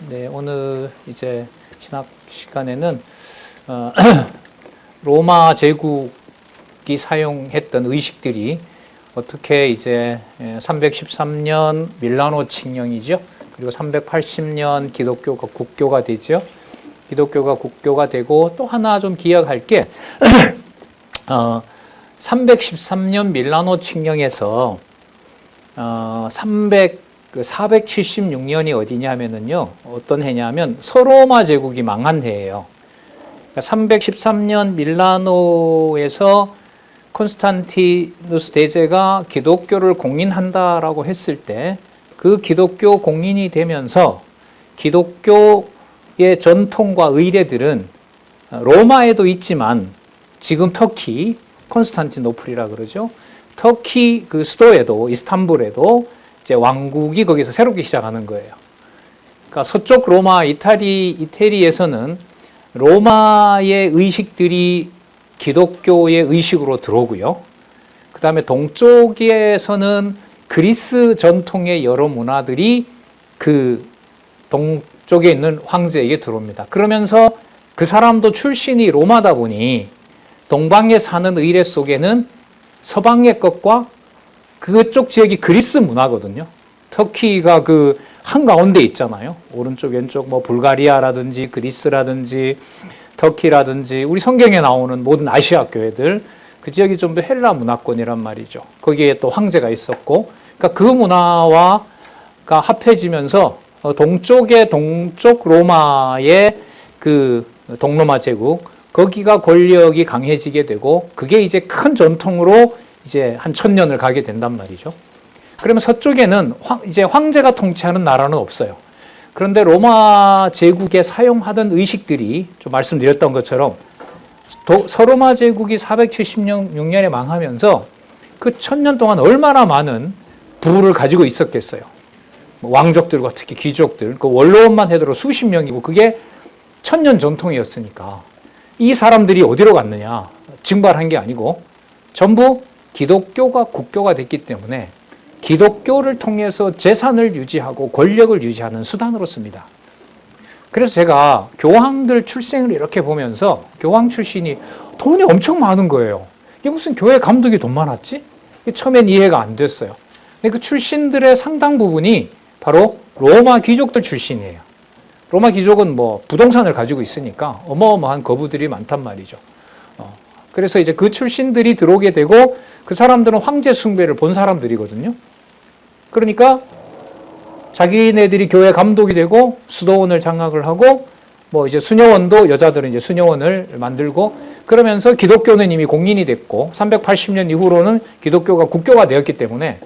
네, 오늘 이제 신학 시간에는 로마 제국이 사용했던 의식들이 어떻게 이제 313년 밀라노 칙령이죠. 그리고 380년 기독교가 국교가 되죠. 기독교가 국교가 되고 또 하나 좀 기억할 게 313년 밀라노 칙령에서 476년이 어디냐면은요, 어떤 해냐면 서로마 제국이 망한 해예요. 313년 밀라노에서 콘스탄티누스 대제가 기독교를 공인한다라고 했을 때 그 기독교 공인이 되면서 기독교의 전통과 의례들은 로마에도 있지만 지금 터키, 콘스탄티노플이라 그러죠. 터키 그 수도에도, 이스탄불에도 이제 왕국이 거기서 새롭게 시작하는 거예요. 그러니까 서쪽 로마, 이태리에서는 로마의 의식들이 기독교의 의식으로 들어오고요. 그 다음에 동쪽에서는 그리스 전통의 여러 문화들이 그 동쪽에 있는 황제에게 들어옵니다. 그러면서 그 사람도 출신이 로마다 보니 동방에 사는 의례 속에는 서방의 것과 그쪽 지역이 그리스 문화거든요. 터키가 그 한가운데 있잖아요. 오른쪽, 왼쪽 뭐 불가리아라든지 그리스라든지 터키라든지 우리 성경에 나오는 모든 아시아 교회들 그 지역이 좀 더 헬라 문화권이란 말이죠. 거기에 또 황제가 있었고, 그러니까 그 문화와 합해지면서 동쪽의 동쪽 로마의 그 동로마 제국, 거기가 권력이 강해지게 되고 그게 이제 큰 전통으로 이제 한 1000년을 가게 된단 말이죠. 그러면 서쪽에는 이제 황제가 통치하는 나라는 없어요. 그런데 로마 제국에 사용하던 의식들이 좀 말씀드렸던 것처럼 서로마 제국이 476년에 망하면서 그 1000년 동안 얼마나 많은 부를 가지고 있었겠어요. 왕족들과 특히 귀족들, 그 원로원만 해도 수십 명이고 그게 1000년 전통이었으니까 이 사람들이 어디로 갔느냐? 증발한 게 아니고 전부 기독교가 국교가 됐기 때문에 기독교를 통해서 재산을 유지하고 권력을 유지하는 수단으로 씁니다. 그래서 제가 교황들 출생을 이렇게 보면서 교황 출신이 돈이 엄청 많은 거예요. 이게 무슨 교회 감독이 돈 많았지? 처음엔 이해가 안 됐어요. 근데 그 출신들의 상당 부분이 바로 로마 귀족들 출신이에요. 로마 귀족은 뭐 부동산을 가지고 있으니까 어마어마한 거부들이 많단 말이죠. 그래서 이제 그 출신들이 들어오게 되고 그 사람들은 황제 숭배를 본 사람들이거든요. 그러니까 자기네들이 교회 감독이 되고 수도원을 장악을 하고 뭐 이제 수녀원도 여자들은 이제 수녀원을 만들고 그러면서 기독교는 이미 공인이 됐고 380년 이후로는 기독교가 국교가 되었기 때문에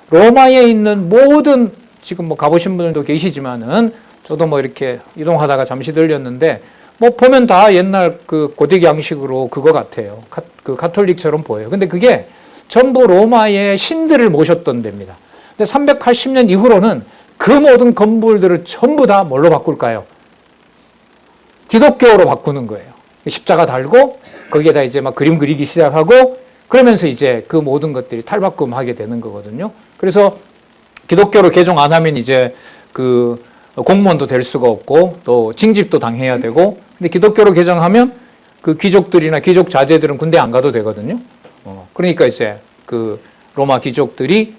로마에 있는 모든 지금 뭐 가보신 분들도 계시지만은 저도 뭐 이렇게 이동하다가 잠시 들렸는데 뭐 보면 다 옛날 그 고딕 양식으로 그거 같아요. 그 가톨릭처럼 보여요. 근데 그게 전부 로마의 신들을 모셨던 데입니다. 근데 380년 이후로는 그 모든 건물들을 전부 다 뭘로 바꿀까요? 기독교로 바꾸는 거예요. 십자가 달고 거기에다 이제 막 그림 그리기 시작하고 그러면서 이제 그 모든 것들이 탈바꿈하게 되는 거거든요. 그래서 기독교로 개종 안 하면 이제 그 공무원도 될 수가 없고 또 징집도 당해야 되고 근데 기독교로 개종하면 그 귀족들이나 귀족 자제들은 군대 안 가도 되거든요. 그러니까 이제 그 로마 귀족들이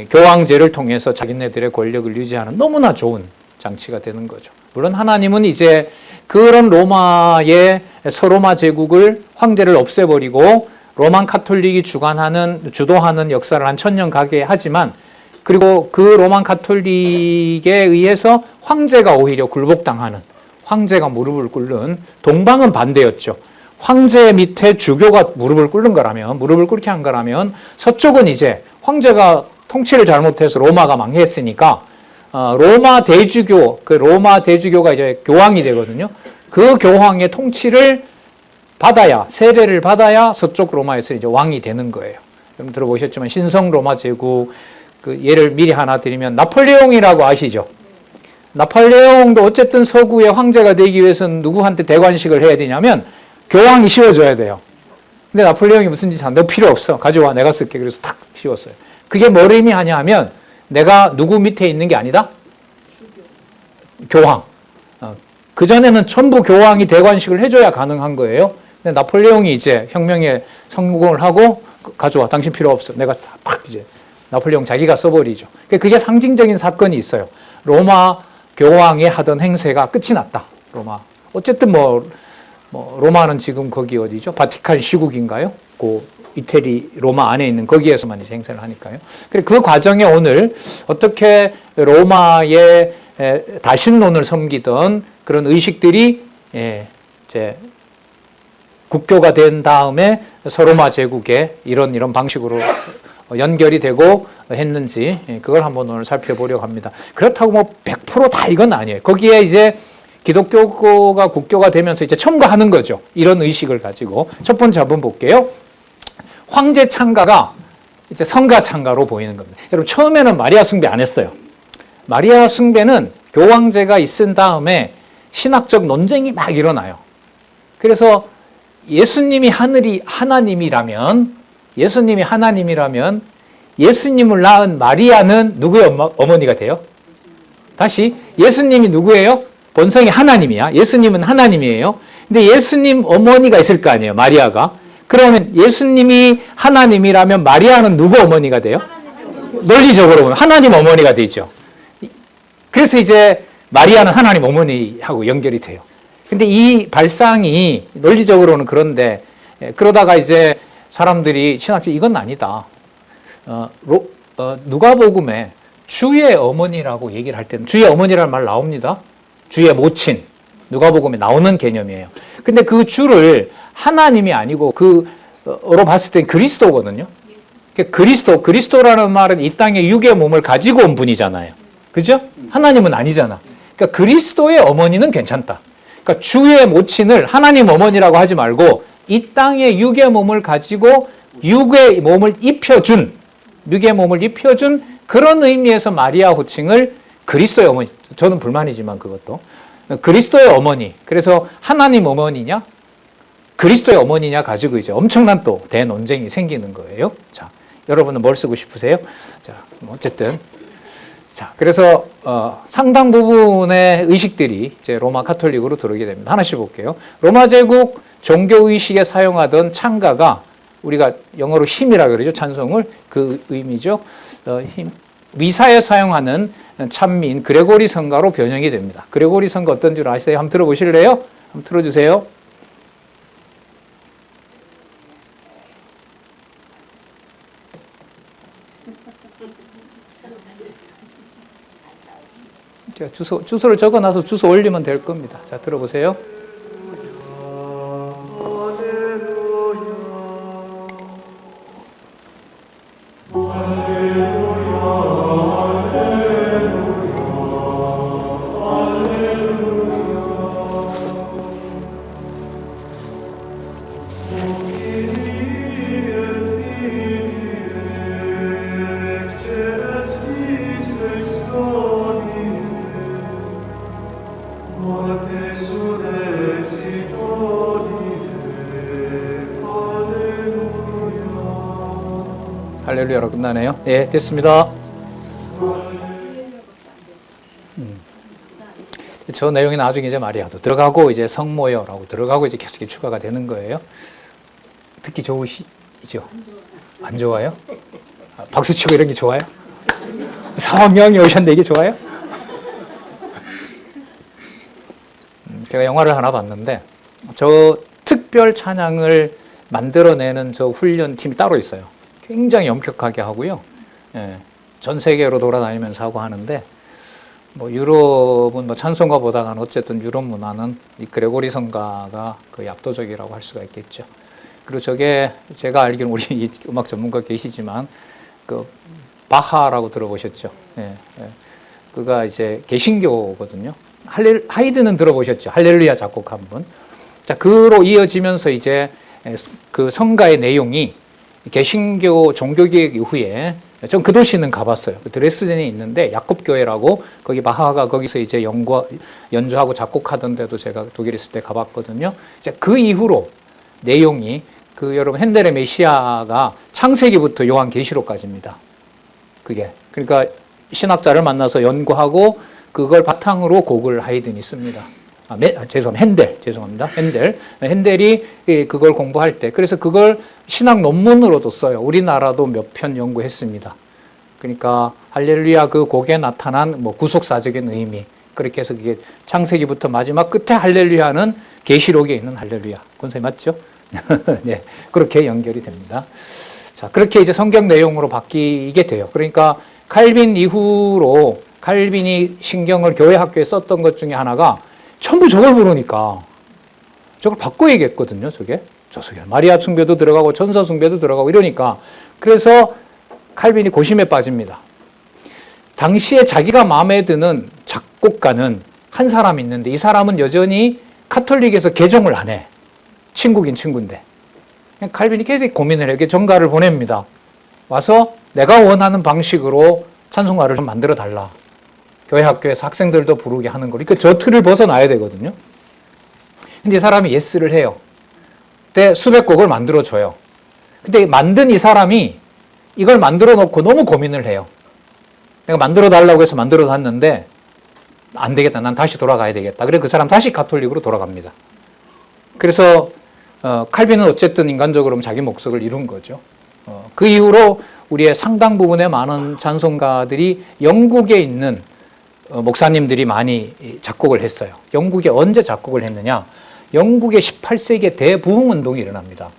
교황제를 통해서 자기네들의 권력을 유지하는 너무나 좋은 장치가 되는 거죠. 물론 하나님은 이제 그런 로마의 서로마 제국을 황제를 없애버리고 로만 카톨릭이 주도하는 역사를 한 1000년 가게 하지만 그리고 그 로만 카톨릭에 의해서 황제가 오히려 굴복당하는 황제가 무릎을 꿇는 동방은 반대였죠. 황제 밑에 주교가 무릎을 꿇는 거라면 무릎을 꿇게 한 거라면 서쪽은 이제 황제가 통치를 잘못해서 로마가 망했으니까 로마 대주교가 이제 교황이 되거든요. 그 교황의 통치를 받아야 세례를 받아야 서쪽 로마에서 이제 왕이 되는 거예요. 여러분 들어보셨지만 신성 로마 제국 그 예를 미리 하나 드리면 나폴레옹이라고 아시죠? 나폴레옹도 어쨌든 서구의 황제가 되기 위해서는 누구한테 대관식을 해야 되냐면 교황이 씌워줘야 돼요. 근데 나폴레옹이 무슨 짓 한 너 필요 없어. 가져와. 내가 쓸게. 그래서 탁 씌웠어요. 그게 뭘 의미하냐 하면 내가 누구 밑에 있는 게 아니다? 교황. 그전에는 전부 교황이 대관식을 해줘야 가능한 거예요. 근데 나폴레옹이 이제 혁명에 성공을 하고 가져와. 당신 필요 없어. 내가 팍 이제 나폴레옹 자기가 써버리죠. 그게 상징적인 사건이 있어요. 로마 교황이 하던 행세가 끝이 났다. 로마. 어쨌든 로마는 지금 거기 어디죠? 바티칸 시국인가요? 그 이태리 로마 안에 있는 거기에서만 이제 행세를 하니까요. 그 과정에 오늘 어떻게 로마의 다신론을 섬기던 그런 의식들이 이제 국교가 된 다음에 서로마 제국에 이런 방식으로 연결이 되고 했는지 그걸 한번 오늘 살펴보려고 합니다. 그렇다고 100%다 이건 아니에요. 거기에 이제 기독교가 국교가 되면서 이제 첨가하는 거죠. 이런 의식을 가지고. 첫 번째 한번 볼게요. 황제 창가가 이제 성가 창가로 보이는 겁니다. 여러분, 처음에는 마리아 숭배 안 했어요. 마리아 숭배는 교황제가 있은 다음에 신학적 논쟁이 막 일어나요. 그래서 예수님이 하나님이라면 예수님을 낳은 마리아는 누구의 어머니가 돼요? 다시, 예수님이 누구예요? 본성이 하나님이야. 예수님은 하나님이에요. 근데 예수님 어머니가 있을 거 아니에요, 마리아가. 그러면 예수님이 하나님이라면 마리아는 누구 어머니가 돼요? 논리적으로 보면 하나님 어머니가 되죠. 그래서 이제 마리아는 하나님 어머니하고 연결이 돼요. 근데 이 발상이 논리적으로는 그런데 그러다가 이제 사람들이 신학적으로 이건 아니다. 누가복음에 주의 어머니라고 얘기를 할 때는 주의 어머니라는 말 나옵니다. 주의 모친. 누가복음에 나오는 개념이에요. 근데 그 주를 하나님이 아니고 그로 봤을 땐 그리스도거든요. 그리스도라는 말은 이 땅에 육의 몸을 가지고 온 분이잖아요. 그죠? 하나님은 아니잖아. 그러니까 그리스도의 어머니는 괜찮다. 그러니까 주의 모친을 하나님 어머니라고 하지 말고 이 땅에 육의 몸을 가지고 육의 몸을 입혀준 그런 의미에서 마리아 호칭을 그리스도의 어머니, 저는 불만이지만 그것도 그리스도의 어머니, 그래서 하나님 어머니냐 그리스도의 어머니냐 가지고 이제 엄청난 또 대논쟁이 생기는 거예요. 자, 여러분은 뭘 쓰고 싶으세요? 자, 어쨌든 자, 그래서 상당 부분의 의식들이 이제 로마 카톨릭으로 들어오게 됩니다. 하나씩 볼게요. 로마 제국 종교 의식에 사용하던 창가가 우리가 영어로 힘이라고 그러죠. 찬송을 그 의미죠. 미사에 사용하는 찬미인 그레고리 성가로 변형이 됩니다. 그레고리 성가 어떤 줄 아시나요? 한번 들어보실래요? 한번 틀어주세요. 자, 주소를 적어놔서 주소 올리면 될 겁니다. 자, 들어보세요. 할렐루야로 끝나네요. 예, 됐습니다. 저 내용이 나중에 이제 마리아도 들어가고 이제 성모여라고 들어가고 이제 계속 추가가 되는 거예요. 듣기 좋으시죠? 안 좋아요? 박수 치고 이런 게 좋아요? 성령이 오셨는데 이게 좋아요? 제가 영화를 하나 봤는데 저 특별 찬양을 만들어내는 저 훈련팀이 따로 있어요. 굉장히 엄격하게 하고요. 예, 전 세계로 돌아다니면서 하고 하는데 유럽은 찬송가보다는 어쨌든 유럽 문화는 이 그레고리 성가가 거의 압도적이라고 할 수가 있겠죠. 그리고 저게 제가 알기로는 우리 음악 전문가 계시지만 그 바하라고 들어보셨죠? 예, 예. 그가 이제 개신교거든요. 하이드는 들어보셨죠? 할렐루야 작곡한 분. 자, 그로 이어지면서 이제 그 성가의 내용이 개신교 종교개혁 이후에 전 그 도시는 가봤어요. 드레스덴에 있는데 야콥교회라고 거기 바하가 거기서 이제 연주하고 작곡하던 데도 제가 독일에 있을 때 가봤거든요. 이제 그 이후로 내용이 여러분 핸델의 메시아가 창세기부터 요한계시록까지입니다. 그게 그러니까 신학자를 만나서 연구하고 그걸 바탕으로 곡을 하이든이 씁니다. 죄송합니다. 핸델이 그걸 공부할 때, 그래서 그걸 신학 논문으로도 써요. 우리나라도 몇 편 연구했습니다. 그러니까 할렐루야 그 곡에 나타난 뭐 구속사적인 의미, 그렇게 해서 그게 창세기부터 마지막 끝에 할렐루야는 계시록에 있는 할렐루야. 권사님 맞죠? 네, 그렇게 연결이 됩니다. 자, 그렇게 이제 성경 내용으로 바뀌게 돼요. 그러니까 칼빈 이후로 칼빈이 신경을 교회 학교에 썼던 것 중에 하나가 전부 저걸 부르니까 저걸 바꿔야겠거든요. 저게 마리아 숭배도 들어가고 천사 숭배도 들어가고 이러니까, 그래서 칼빈이 고심에 빠집니다. 당시에 자기가 마음에 드는 작곡가는 한 사람 있는데 이 사람은 여전히 카톨릭에서 개종을 안 해. 친구긴 친구인데. 칼빈이 계속 고민을 해요. 전가를 보냅니다. 와서 내가 원하는 방식으로 찬송가를 좀 만들어 달라. 교회 학교에서 학생들도 부르게 하는 거. 그러니까 저 틀을 벗어나야 되거든요. 근데 이 사람이 예스를 해요. 그때 수백 곡을 만들어 줘요. 근데 만든 이 사람이 이걸 만들어 놓고 너무 고민을 해요. 내가 만들어 달라고 해서 만들어 놨는데 안 되겠다. 난 다시 돌아가야 되겠다. 그래서 그 사람 다시 가톨릭으로 돌아갑니다. 그래서 칼빈은 어쨌든 인간적으로 자기 목적을 이룬 거죠. 그 이후로 우리의 상당 부분의 많은 찬송가들이 영국에 있는 목사님들이 많이 작곡을 했어요. 영국에 언제 작곡을 했느냐? 영국의 18세기에 대부흥운동이 일어납니다.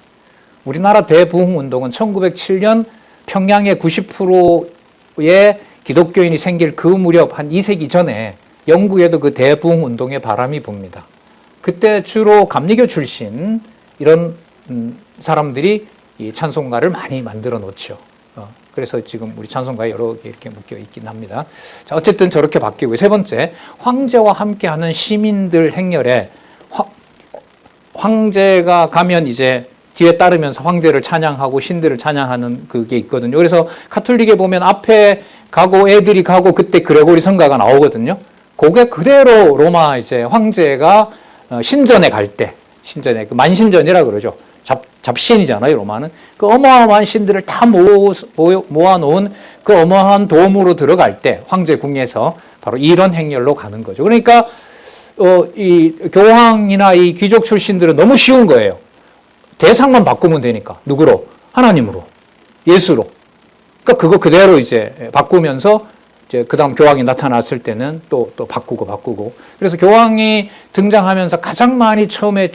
우리나라 대부흥운동은 1907년 평양의 90%의 기독교인이 생길 그 무렵 한 2세기 전에 영국에도 그 대부흥운동의 바람이 붑니다. 그때 주로 감리교 출신 이런 사람들이 이 찬송가를 많이 만들어 놓죠. 그래서 지금 우리 찬송가에 여러 개 이렇게 묶여 있긴 합니다. 자, 어쨌든 저렇게 바뀌고, 세 번째, 황제와 함께하는 시민들 행렬에 황제가 가면 이제 뒤에 따르면서 황제를 찬양하고 신들을 찬양하는 그게 있거든요. 그래서 카톨릭에 보면 앞에 가고 애들이 가고 그때 그레고리 성가가 나오거든요. 그게 그대로 로마 이제 황제가 신전에 갈 때, 신전에 그 만신전이라 그러죠. 잡신이잖아요, 로마는. 그 어마어마한 신들을 다 모아놓은 그 어마어마한 돔으로 들어갈 때 황제 궁에서 바로 이런 행렬로 가는 거죠. 그러니까 이 교황이나 이 귀족 출신들은 너무 쉬운 거예요. 대상만 바꾸면 되니까. 누구로? 하나님으로. 예수로. 그러니까 그거 그대로 이제 바꾸면서 이제 그다음 교황이 나타났을 때는 또 바꾸고. 그래서 교황이 등장하면서 가장 많이 처음에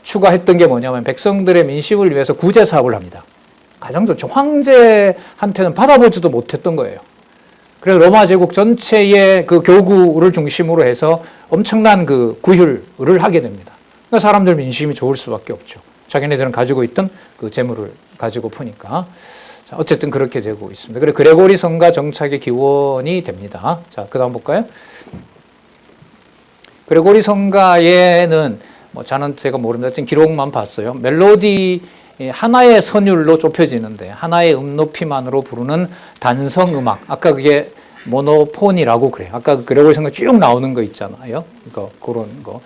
추가했던 게 뭐냐면 백성들의 민심을 위해서 구제 사업을 합니다. 가장 좋죠. 황제한테는 받아보지도 못했던 거예요. 그래서 로마 제국 전체의 그 교구를 중심으로 해서 엄청난 그 구휼을 하게 됩니다. 그러니까 사람들 민심이 좋을 수밖에 없죠. 자기네들은 가지고 있던 그 재물을 가지고 푸니까. 자, 어쨌든 그렇게 되고 있습니다. 그래 그레고리 성가 정착의 기원이 됩니다. 자, 그다음 볼까요? 그레고리 성가에는 저는 제가 모르는데 기록만 봤어요. 멜로디 하나의 선율로 좁혀지는데 하나의 높이만으로 부르는 단성 음악. 아까 그게 모노폰이라고 그래요. 아까 그레고리 성가 쭉 나오는 거 있잖아요. 그런 거.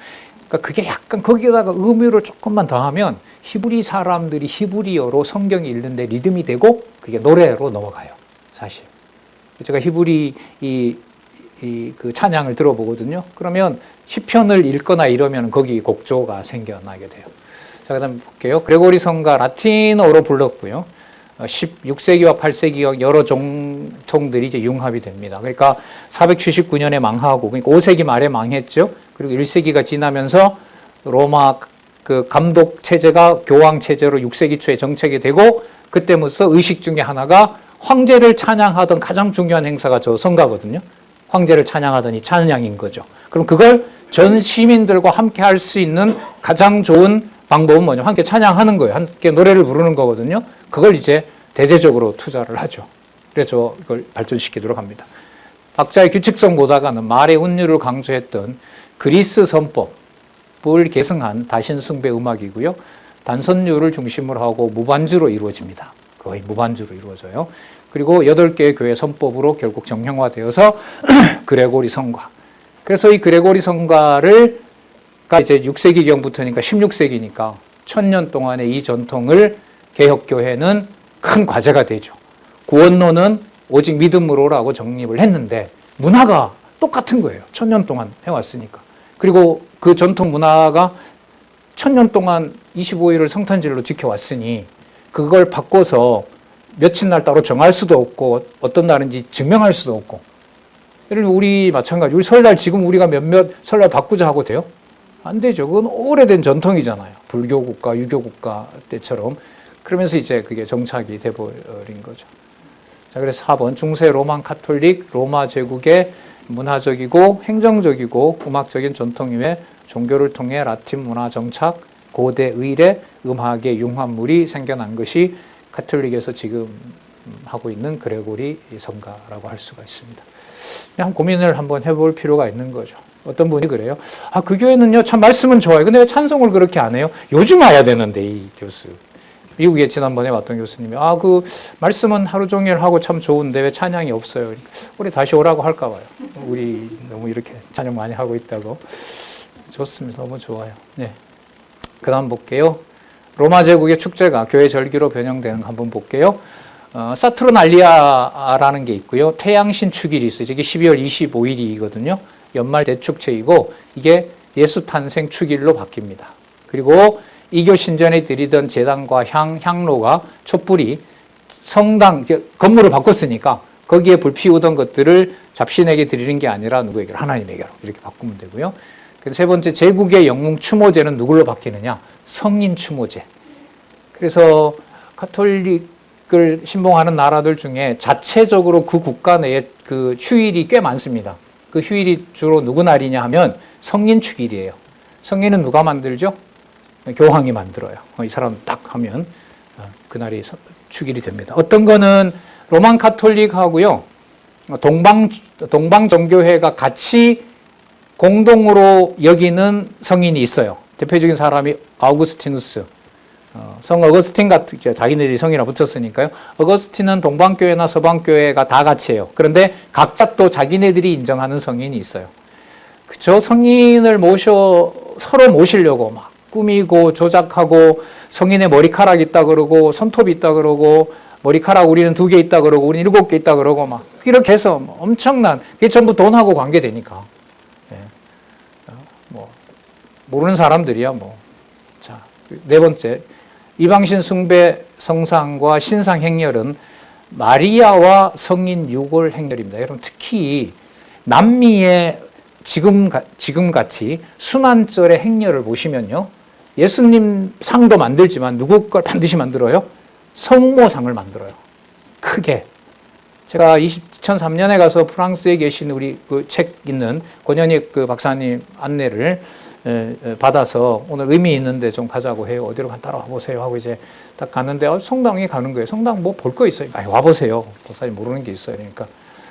그러니까 그게 약간 거기다가 의미를 조금만 더하면 히브리 사람들이 히브리어로 성경 읽는데 리듬이 되고 그게 노래로 넘어가요. 사실. 제가 히브리 그 찬양을 들어보거든요. 그러면 시편을 읽거나 이러면 거기 곡조가 생겨나게 돼요. 자, 그다음 볼게요. 그레고리 성가 라틴어로 불렀고요. 16세기와 8세기와 여러 정통들이 이제 융합이 됩니다. 그러니까 479년에 망하고, 그러니까 5세기 말에 망했죠. 그리고 1세기가 지나면서 로마 그 감독 체제가 교황 체제로 6세기 초에 정착이 되고, 그때부터 의식 중에 하나가 황제를 찬양하던 가장 중요한 행사가 저 성가거든요. 황제를 찬양하던 이 찬양인 거죠. 그럼 그걸 전 시민들과 함께 할 수 있는 가장 좋은 방법은 뭐냐? 함께 찬양하는 거예요. 함께 노래를 부르는 거거든요. 그걸 이제 대대적으로 투자를 하죠. 그래서 이걸 발전시키도록 합니다. 박자의 규칙성 보다가는 말의 운율을 강조했던 그리스 선법을 계승한 다신숭배 음악이고요. 단선율을 중심으로 하고 무반주로 이루어집니다. 거의 무반주로 이루어져요. 그리고 8개의 교회 선법으로 결국 정형화되어서 그레고리 성가. 그래서 이 그레고리 성가를 이제 6세기경부터니까 16세기니까 1000년 동안의 이 전통을 개혁교회는 큰 과제가 되죠. 구원론은 오직 믿음으로라고 정립을 했는데 문화가 똑같은 거예요. 1000년 동안 해왔으니까. 그리고 그 전통 문화가 1000년 동안 25일을 성탄절로 지켜왔으니 그걸 바꿔서 며칠 날 따로 정할 수도 없고 어떤 날인지 증명할 수도 없고. 예를 들면 우리 마찬가지. 우리 설날 지금 우리가 몇몇 설날 바꾸자 하고 돼요? 안 되죠. 그건 오래된 전통이잖아요. 불교 국가, 유교 국가 때처럼. 그러면서 이제 그게 정착이 돼버린 거죠. 자, 그래서 4번 중세 로만 카톨릭 로마 제국의 문화적이고 행정적이고 음악적인 전통 이외 종교를 통해 라틴 문화 정착, 고대 의례, 음악의 융합물이 생겨난 것이 카톨릭에서 지금 하고 있는 그레고리 성가라고 할 수가 있습니다. 그냥 고민을 한번 해볼 필요가 있는 거죠. 어떤 분이 그래요. 아, 그 교회는요, 참 말씀은 좋아요. 근데 왜 찬송을 그렇게 안 해요? 요즘 와야 되는데, 이 교수. 미국에 지난번에 왔던 교수님이, 아, 그 말씀은 하루 종일 하고 참 좋은데 왜 찬양이 없어요? 우리 다시 오라고 할까 봐요. 우리 너무 이렇게 찬양 많이 하고 있다고. 좋습니다. 너무 좋아요. 네. 그 다음 볼게요. 로마 제국의 축제가 교회 절기로 변형되는 거 한번 볼게요. 사투르날리아라는 게 있고요. 태양신 축일이 있어요. 이게 12월 25일이거든요. 연말 대축제이고 이게 예수 탄생 축일로 바뀝니다. 그리고 이교 신전에 드리던 제단과 향로가 촛불이 성당 건물을 바꿨으니까 거기에 불 피우던 것들을 잡신에게 드리는 게 아니라 누구에게? 하나님에게로 이렇게 바꾸면 되고요. 그래서 세 번째 제국의 영웅 추모제는 누굴로 바뀌느냐? 성인 추모제. 그래서 카톨릭을 신봉하는 나라들 중에 자체적으로 그 국가 내에 그 휴일이 꽤 많습니다. 그 휴일이 주로 누구 날이냐 하면 성인 축일이에요. 성인은 누가 만들죠? 교황이 만들어요. 이 사람 딱 하면 그날이 축일이 됩니다. 어떤 거는 로만 카톨릭하고요, 동방 종교회가 같이 공동으로 여기는 성인이 있어요. 대표적인 사람이 아우구스티누스. 성 어거스틴 같은, 자기네들이 성이라 붙였으니까요. 어거스틴은 동방교회나 서방교회가 다 같이 해요. 그런데 각자 또 자기네들이 인정하는 성인이 있어요. 그쵸? 성인을 서로 모시려고 막 꾸미고 조작하고 성인의 머리카락 있다 그러고 손톱 있다 그러고 머리카락 우리는 2개 있다 그러고 우리는 7개 있다 그러고 막 이렇게 해서 엄청난, 그게 전부 돈하고 관계되니까. 네. 모르는 사람들이야 뭐. 자, 네 번째. 이방신 숭배 성상과 신상 행렬은 마리아와 성인 유골 행렬입니다. 여러분 특히 남미의 지금같이 순환절의 행렬을 보시면요. 예수님 상도 만들지만 누구 걸 반드시 만들어요? 성모상을 만들어요. 크게. 제가 2003년에 가서 프랑스에 계신 우리 그 책 있는 권현익 그 박사님 안내를 받아서 오늘 의미 있는데 좀 가자고 해요. 어디로 따라와 보세요 하고 이제 딱 갔는데 성당에 가는 거예요. 성당 뭐 볼 거 있어요? 와 보세요. 목사님 모르는 게 있어요. 그러니까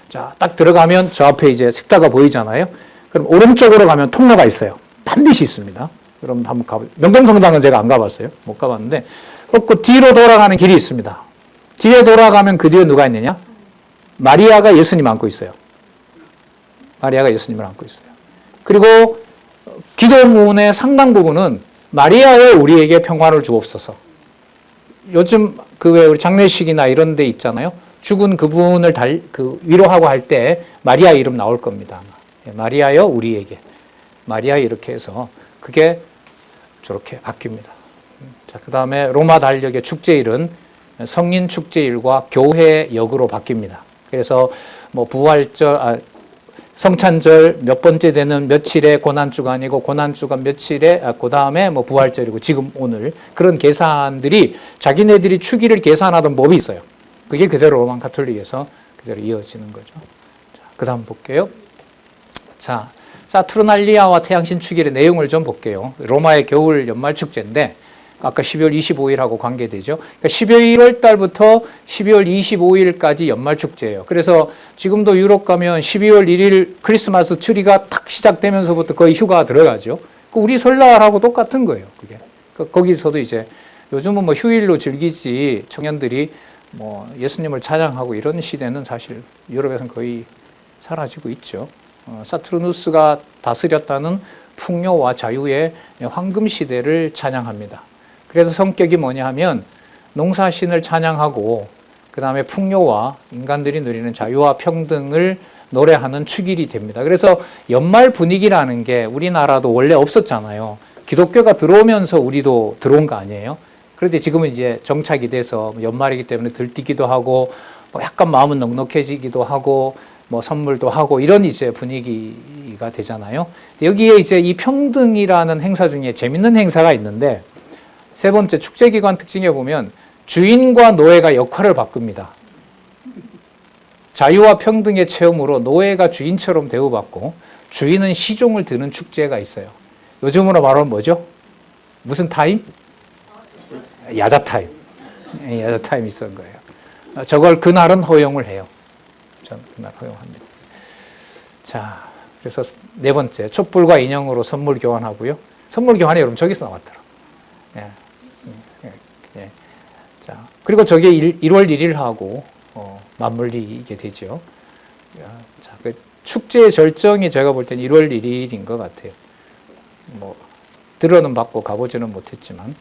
자, 딱 들어가면 저 앞에 이제 십자가 보이잖아요. 그럼 오른쪽으로 가면 통로가 있어요. 반드시 있습니다. 그럼 한번 가보죠. 명동성당은 제가 안 가봤어요. 못 가봤는데 그 뒤로 돌아가는 길이 있습니다. 뒤에 돌아가면 그 뒤에 누가 있느냐? 마리아가 예수님 안고 있어요. 마리아가 예수님을 안고 있어요. 그리고 기도문의 상당 부분은 마리아여 우리에게 평화를 주옵소서. 요즘 그 왜 우리 장례식이나 이런 데 있잖아요. 죽은 그분을 위로하고 할 때 마리아 이름 나올 겁니다. 마리아여 우리에게. 마리아 이렇게 해서 그게 저렇게 바뀝니다. 자, 그 다음에 로마 달력의 축제일은 성인 축제일과 교회 역으로 바뀝니다. 그래서 뭐 성찬절 몇 번째 되는 며칠에 고난주가 아니고 고난주가 며칠에 그 다음에 뭐 부활절이고 지금 오늘 그런 계산들이 자기네들이 축일을 계산하던 법이 있어요. 그게 그대로 로만 카톨릭에서 그대로 이어지는 거죠. 자, 그 다음 볼게요. 자, 사투르날리아와 태양신 축일의 내용을 좀 볼게요. 로마의 겨울 연말 축제인데 아까 12월 25일하고 관계되죠. 그러니까 11월 달부터 12월 25일까지 연말 축제예요. 그래서 지금도 유럽 가면 12월 1일 크리스마스 트리가 탁 시작되면서부터 거의 휴가 들어가죠. 우리 설날하고 똑같은 거예요. 그게. 거기서도 이제 요즘은 뭐 휴일로 즐기지 청년들이 뭐 예수님을 찬양하고 이런 시대는 사실 유럽에서는 거의 사라지고 있죠. 사투르누스가 다스렸다는 풍요와 자유의 황금 시대를 찬양합니다. 그래서 성격이 뭐냐 하면 농사신을 찬양하고 그 다음에 풍요와 인간들이 누리는 자유와 평등을 노래하는 축일이 됩니다. 그래서 연말 분위기라는 게 우리나라도 원래 없었잖아요. 기독교가 들어오면서 우리도 들어온 거 아니에요? 그런데 지금은 이제 정착이 돼서 연말이기 때문에 들뛰기도 하고 뭐 약간 마음은 넉넉해지기도 하고 뭐 선물도 하고 이런 이제 분위기가 되잖아요. 여기에 이제 이 평등이라는 행사 중에 재밌는 행사가 있는데 세 번째 축제기관 특징에 보면 주인과 노예가 역할을 바꿉니다. 자유와 평등의 체험으로 노예가 주인처럼 대우받고 주인은 시종을 드는 축제가 있어요. 요즘으로 말하면 뭐죠? 무슨 타임? 야자 타임. 야자 타임 있었던 거예요. 저걸 그날은 허용을 해요. 전 그날 허용합니다. 자, 그래서 네 번째 촛불과 인형으로 선물 교환하고요. 선물 교환이 여러분 저기서 나왔더라. 예. 예. 자, 그리고 저게 1월 1일하고 맞물리게 되죠. 자, 그 축제의 절정이 제가 볼 때는 1월 1일인 것 같아요. 뭐 들어는 받고 가보지는 못했지만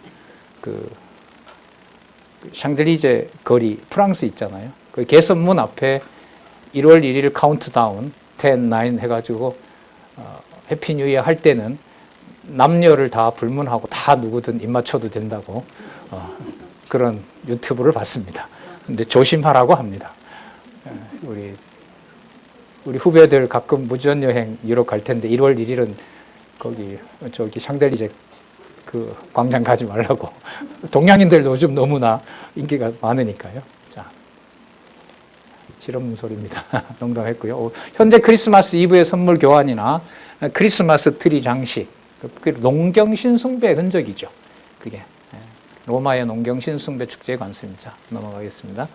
그 샹들리제 거리 프랑스 있잖아요. 그 개선문 앞에 1월 1일 카운트다운 10, 9 해가지고 해피 뉴 이어 할 때는 남녀를 다 불문하고 다 누구든 입 맞춰도 된다고 그런 유튜브를 봤습니다. 근데 조심하라고 합니다. 우리 후배들 가끔 무전여행 유럽 갈 텐데 1월 1일은 저기 샹들리제 그 광장 가지 말라고. 동양인들도 요즘 너무나 인기가 많으니까요. 자, 실없는 소리입니다. 농담했고요. 현재 크리스마스 이브의 선물 교환이나 크리스마스 트리 장식, 농경신 숭배 흔적이죠. 그게 로마의 농경신 숭배 축제의 관습입니다. 넘어가겠습니다.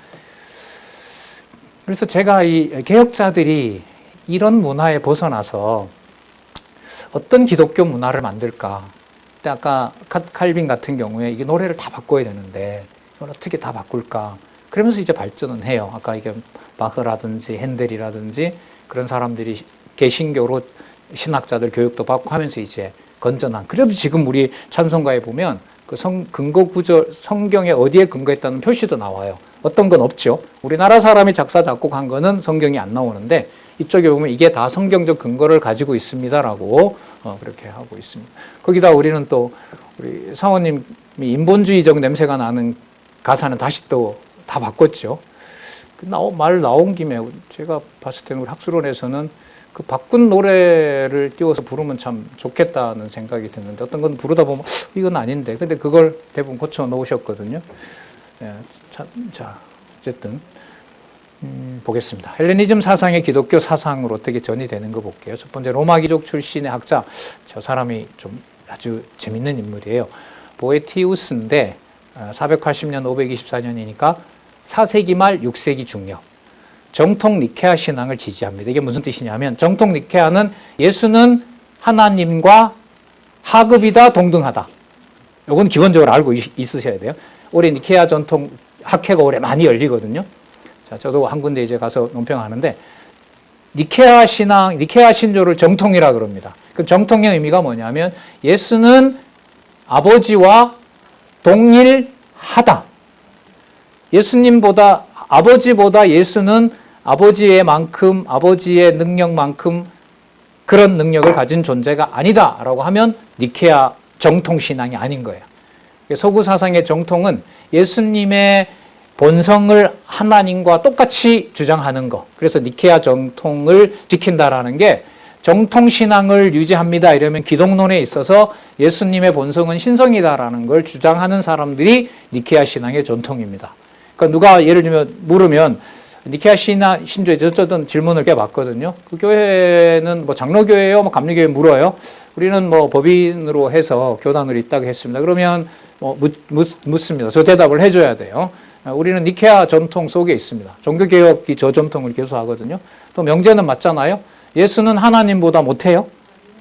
그래서 제가 이 개혁자들이 이런 문화에 벗어나서 어떤 기독교 문화를 만들까? 아까 칼빈 같은 경우에 이게 노래를 다 바꿔야 되는데 이걸 어떻게 다 바꿀까? 그러면서 이제 발전은 해요. 아까 이게 바흐라든지 핸델이라든지 그런 사람들이 개신교로 신학자들 교육도 받고 하면서 이제 건전한. 그래도 지금 우리 찬송가에 보면 그 근거 구절 성경에 어디에 근거했다는 표시도 나와요. 어떤 건 없죠. 우리나라 사람이 작사 작곡한 거는 성경이 안 나오는데 이쪽에 보면 이게 다 성경적 근거를 가지고 있습니다라고 그렇게 하고 있습니다. 거기다 우리는 또 우리 사원님이 인본주의적 냄새가 나는 가사는 다시 또 다 바꿨죠. 말 나온 김에 제가 봤을 때는 우리 학술원에서는 그 바꾼 노래를 띄워서 부르면 참 좋겠다는 생각이 드는데 어떤 건 부르다 보면 이건 아닌데 근데 그걸 대부분 고쳐 놓으셨거든요. 예, 자, 어쨌든 보겠습니다. 헬레니즘 사상의 기독교 사상으로 어떻게 전이 되는 거 볼게요. 첫 번째 로마 귀족 출신의 학자, 저 사람이 좀 아주 재밌는 인물이에요. 보에티우스인데 480년 524년이니까 4세기 말 6세기 중엽. 정통 니케아 신앙을 지지합니다. 이게 무슨 뜻이냐면 정통 니케아는 예수는 하나님과 하급이다 동등하다. 이건 기본적으로 알고 있으셔야 돼요. 올해 니케아 전통 학회가 올해 많이 열리거든요. 자, 저도 한 군데 이제 가서 논평하는데 니케아 신앙, 니케아 신조를 정통이라 그럽니다. 그 정통의 의미가 뭐냐면 예수는 아버지와 동일하다. 예수님보다 아버지보다 예수는 아버지의 능력만큼 그런 능력을 가진 존재가 아니다라고 하면 니케아 정통 신앙이 아닌 거예요. 서구 사상의 정통은 예수님의 본성을 하나님과 똑같이 주장하는 것. 그래서 니케아 정통을 지킨다라는 게 정통 신앙을 유지합니다. 이러면 기독론에 있어서 예수님의 본성은 신성이다라는 걸 주장하는 사람들이 니케아 신앙의 전통입니다. 그러니까 누가 예를 들면 물으면 니케아 신조에 어쨌든 질문을 꽤 받거든요. 그 교회는 뭐 장로교회요, 뭐 감리교회 물어요. 우리는 뭐 법인으로 해서 교단으로 있다고 했습니다. 그러면 뭐 묻습니다. 저 대답을 해줘야 돼요. 우리는 니케아 전통 속에 있습니다. 종교개혁이 저 전통을 계수하거든요. 또 명제는 맞잖아요. 예수는 하나님보다 못해요?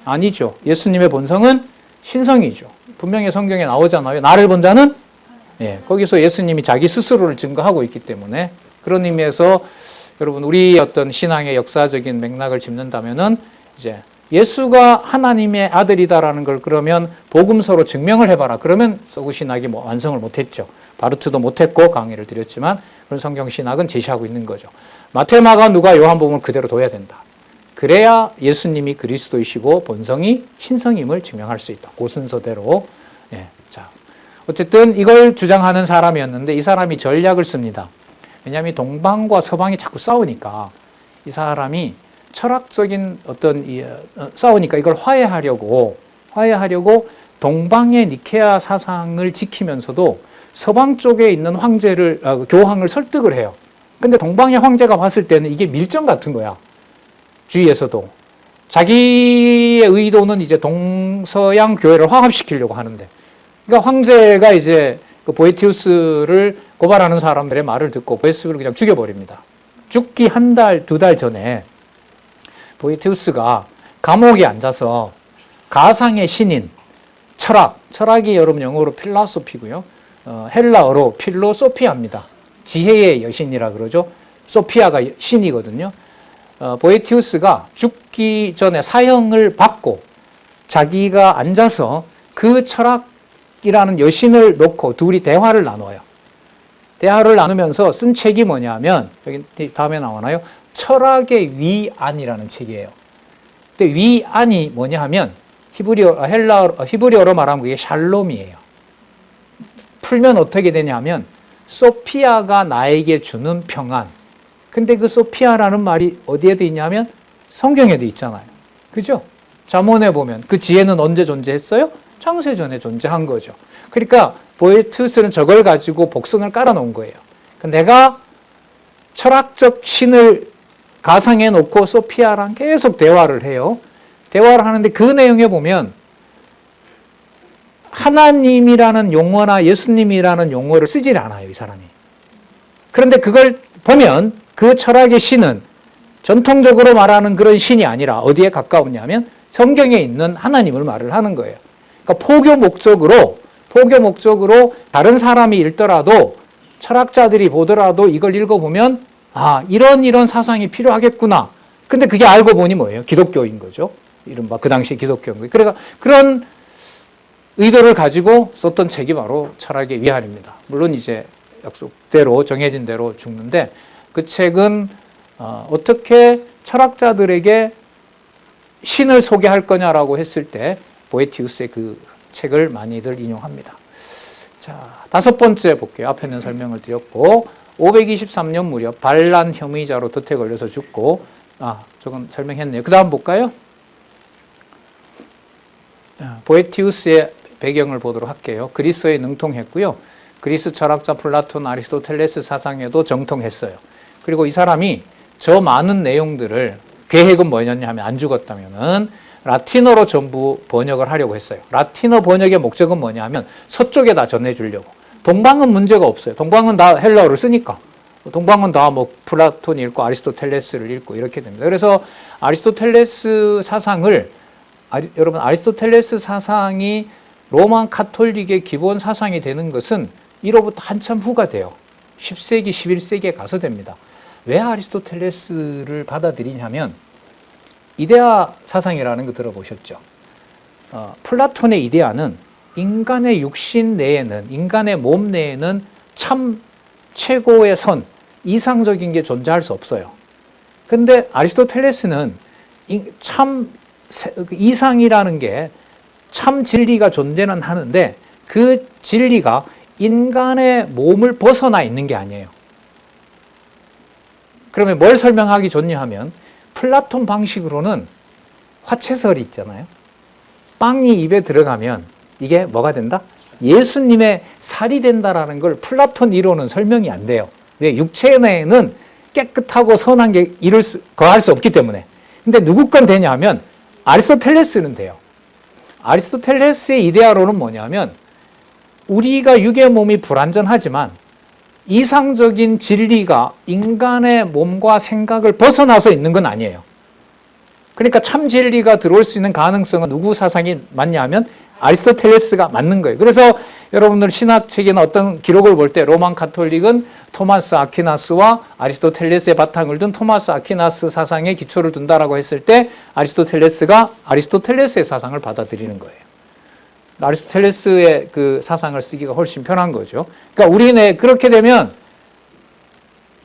아니죠. 예수님의 본성은 신성이죠. 분명히 성경에 나오잖아요. 나를 본 자는 거기서 예수님이 자기 스스로를 증거하고 있기 때문에 그런 의미에서 여러분 우리 어떤 신앙의 역사적인 맥락을 짚는다면은 이제 예수가 하나님의 아들이다라는 걸 그러면 복음서로 증명을 해봐라. 그러면 서구 신학이 뭐 완성을 못했죠. 바르트도 못했고 강의를 드렸지만 그런 성경 신학은 제시하고 있는 거죠. 마태, 마가, 누가, 요한복음을 그대로 둬야 된다. 그래야 예수님이 그리스도이시고 본성이 신성임을 증명할 수 있다. 그 순서대로. 예, 자, 어쨌든 이걸 주장하는 사람이었는데 이 사람이 전략을 씁니다. 왜냐하면 동방과 서방이 자꾸 싸우니까 이 사람이 철학적인 싸우니까 이걸 화해하려고 동방의 니케아 사상을 지키면서도 서방 쪽에 있는 교황을 설득을 해요. 근데 동방의 황제가 봤을 때는 이게 밀정 같은 거야. 주위에서도. 자기의 의도는 이제 동서양 교회를 화합시키려고 하는데. 그러니까 황제가 이제 그 보에티우스를 고발하는 사람들의 말을 듣고 보에티우스를 그냥 죽여버립니다. 죽기 한 달, 두 달 전에 보에티우스가 감옥에 앉아서 가상의 신인, 철학이 여러분 영어로 필라소피고요. 헬라어로 필로소피아입니다. 지혜의 여신이라 그러죠. 소피아가 신이거든요. 보에티우스가 죽기 전에 사형을 받고 자기가 앉아서 그 철학이라는 여신을 놓고 둘이 대화를 나눠요. 대화를 나누면서 쓴 책이 뭐냐면 여기 다음에 나오나요? 철학의 위안이라는 책이에요. 근데 위안이 뭐냐 하면 히브리어로 말하면 그게 샬롬이에요. 풀면 어떻게 되냐면 소피아가 나에게 주는 평안. 근데 그 소피아라는 말이 어디에도 있냐면 성경에도 있잖아요. 그죠? 잠언에 보면 그 지혜는 언제 존재했어요? 창세전에 존재한 거죠. 그러니까 보에티우스는 저걸 가지고 복선을 깔아놓은 거예요. 내가 철학적 신을 가상해 놓고 소피아랑 계속 대화를 해요. 대화를 하는데 그 내용에 보면 하나님이라는 용어나 예수님이라는 용어를 쓰질 않아요, 이 사람이. 그런데 그걸 보면 그 철학의 신은 전통적으로 말하는 그런 신이 아니라 어디에 가까우냐면 성경에 있는 하나님을 말을 하는 거예요. 그러니까 포교 목적으로 다른 사람이 읽더라도 철학자들이 보더라도 이걸 읽어보면 이런 사상이 필요하겠구나. 근데 그게 알고 보니 뭐예요? 기독교인 거죠. 이른바 그 당시 기독교인 거예요. 그러니까 그런 의도를 가지고 썼던 책이 바로 철학의 위안입니다. 물론 이제 약속대로 정해진 대로 죽는데 그 책은 어떻게 철학자들에게 신을 소개할 거냐라고 했을 때 보에티우스의 그 책을 많이들 인용합니다. 자, 다섯 번째 볼게요. 앞에는 설명을 드렸고 523년 무렵 반란 혐의자로 덫에 걸려서 죽고 저건 설명했네요. 그 다음 볼까요? 보에티우스의 배경을 보도록 할게요. 그리스어에 능통했고요. 그리스 철학자 플라톤, 아리스토텔레스 사상에도 정통했어요. 그리고 이 사람이 저 많은 내용들을 계획은 뭐였냐 하면 안 죽었다면은 라틴어로 전부 번역을 하려고 했어요. 라틴어 번역의 목적은 뭐냐 하면 서쪽에다 전해주려고. 동방은 문제가 없어요. 동방은 다 헬라어를 쓰니까. 동방은 다 플라톤이 읽고 아리스토텔레스를 읽고 이렇게 됩니다. 그래서 아리스토텔레스 사상을 여러분 아리스토텔레스 사상이 로만 카톨릭의 기본 사상이 되는 것은 이로부터 한참 후가 돼요. 10세기, 11세기에 가서 됩니다. 왜 아리스토텔레스를 받아들이냐면 이데아 사상이라는 거 들어보셨죠? 플라톤의 이데아는 인간의 육신 내에는, 인간의 몸 내에는 참 최고의 선, 이상적인 게 존재할 수 없어요. 근데 아리스토텔레스는 참 이상이라는 게 참 진리가 존재는 하는데 그 진리가 인간의 몸을 벗어나 있는 게 아니에요. 그러면 뭘 설명하기 좋냐 하면 플라톤 방식으로는 화채설이 있잖아요. 빵이 입에 들어가면 이게 뭐가 된다? 예수님의 살이 된다라는 걸 플라톤 이론은 설명이 안 돼요. 왜? 육체 내에는 깨끗하고 선한 게 거할 수 없기 때문에. 근데 누구 건 되냐 하면 아리스토텔레스는 돼요. 아리스토텔레스의 이데아로는 뭐냐면 우리가 육의 몸이 불완전하지만 이상적인 진리가 인간의 몸과 생각을 벗어나서 있는 건 아니에요. 그러니까 참 진리가 들어올 수 있는 가능성은 누구 사상이 맞냐 하면 아리스토텔레스가 맞는 거예요. 그래서 여러분들 신학책이나 어떤 기록을 볼 때 로만 카톨릭은 토마스 아퀴나스와 아리스토텔레스의 바탕을 둔 토마스 아퀴나스 사상에 기초를 둔다라고 했을 때 아리스토텔레스가 아리스토텔레스의 사상을 받아들이는 거예요. 아리스토텔레스의 그 사상을 쓰기가 훨씬 편한 거죠. 그러니까 우리는 그렇게 되면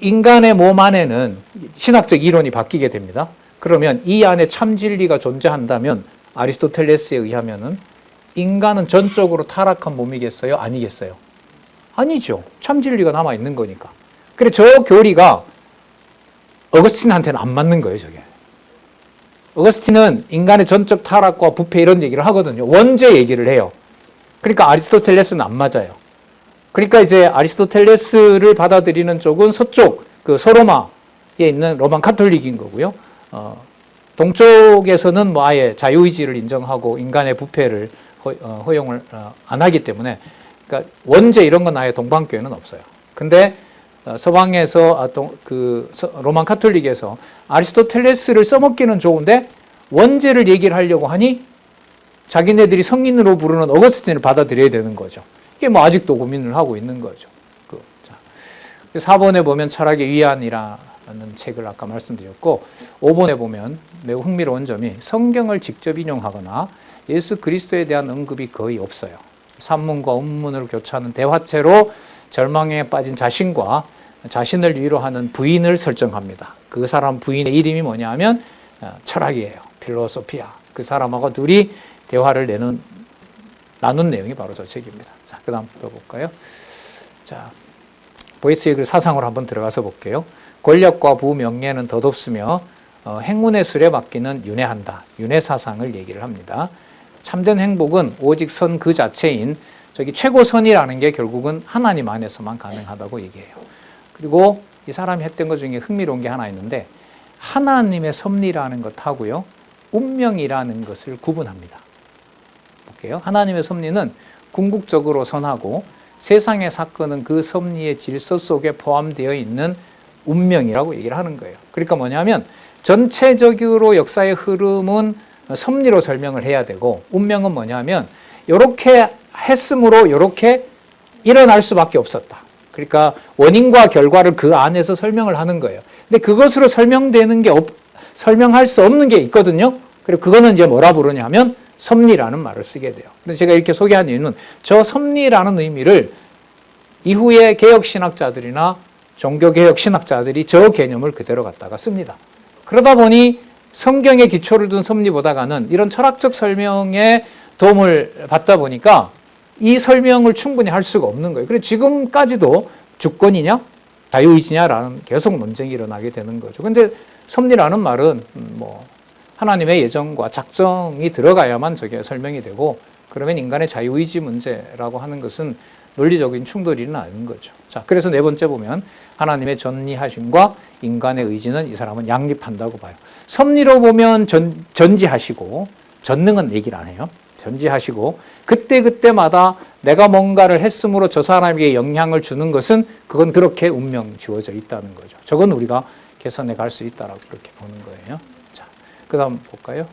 인간의 몸 안에는 신학적 이론이 바뀌게 됩니다. 그러면 이 안에 참 진리가 존재한다면 아리스토텔레스에 의하면은 인간은 전적으로 타락한 몸이겠어요? 아니겠어요? 아니죠. 참 진리가 남아 있는 거니까. 그래 저 교리가 어거스틴한테는 안 맞는 거예요, 저게. 어거스틴은 인간의 전적 타락과 부패 이런 얘기를 하거든요. 원죄 얘기를 해요. 그러니까 아리스토텔레스는 안 맞아요. 그러니까 이제 아리스토텔레스를 받아들이는 쪽은 서쪽, 그 서로마에 있는 로만 카톨릭인 거고요. 동쪽에서는 뭐 아예 자유의지를 인정하고 인간의 부패를 허용을 안 하기 때문에, 그러니까 원죄 이런 건 아예 동방교회는 없어요. 근데 서방에서 로만 카톨릭에서 아리스토텔레스를 써먹기는 좋은데 원죄를 얘기를 하려고 하니 자기네들이 성인으로 부르는 어거스틴을 받아들여야 되는 거죠. 이게 뭐 아직도 고민을 하고 있는 거죠. 4번에 보면 철학의 위안이라는 책을 아까 말씀드렸고, 5번에 보면 매우 흥미로운 점이 성경을 직접 인용하거나 예수 그리스도에 대한 언급이 거의 없어요. 산문과 운문으로 교차하는 대화체로 절망에 빠진 자신과 자신을 위로하는 부인을 설정합니다. 그 사람 부인의 이름이 뭐냐 하면 철학이에요. 필로소피아. 그 사람하고 둘이 대화를 나눈 내용이 바로 저 책입니다. 자, 그 다음 또 볼까요? 자, 보이스의 그 사상으로 한번 들어가서 볼게요. 권력과 부명예는 덧없으며 행운의 술에 맡기는 윤회한다. 윤회 사상을 얘기를 합니다. 참된 행복은 오직 선 그 자체인 저기 최고선이라는 게 결국은 하나님 안에서만 가능하다고 얘기해요. 그리고 이 사람이 했던 것 중에 흥미로운 게 하나 있는데, 하나님의 섭리라는 것하고요 운명이라는 것을 구분합니다. 볼게요. 하나님의 섭리는 궁극적으로 선하고 세상의 사건은 그 섭리의 질서 속에 포함되어 있는 운명이라고 얘기를 하는 거예요. 그러니까 뭐냐면 전체적으로 역사의 흐름은 섭리로 설명을 해야 되고, 운명은 뭐냐면 이렇게 했으므로 이렇게 일어날 수밖에 없었다. 그러니까 원인과 결과를 그 안에서 설명을 하는 거예요. 근데 그것으로 설명되는 게 설명할 수 없는 게 있거든요. 그리고 그거는 이제 뭐라 부르냐면 섭리라는 말을 쓰게 돼요. 근데 제가 이렇게 소개한 이유는 저 섭리라는 의미를 이후에 개혁신학자들이나 종교개혁신학자들이 저 개념을 그대로 갖다가 씁니다. 그러다 보니 성경에 기초를 둔 섭리보다가는 이런 철학적 설명에 도움을 받다 보니까 이 설명을 충분히 할 수가 없는 거예요. 그래서 지금까지도 주권이냐 자유의지냐라는 계속 논쟁이 일어나게 되는 거죠. 근데 섭리라는 말은 뭐 하나님의 예정과 작정이 들어가야만 저게 설명이 되고, 그러면 인간의 자유의지 문제라고 하는 것은 논리적인 충돌이 아닌 거죠. 자, 그래서 네 번째 보면 하나님의 전리하심과 인간의 의지는 이 사람은 양립한다고 봐요. 섭리로 보면 전지하시고, 전능은 얘기를 안 해요. 전지하시고 그때그때마다 내가 뭔가를 했으므로 저 사람에게 영향을 주는 것은 그건 그렇게 운명 지워져 있다는 거죠. 저건 우리가 개선해 갈 수 있다라고 그렇게 보는 거예요. 자, 그 다음 볼까요?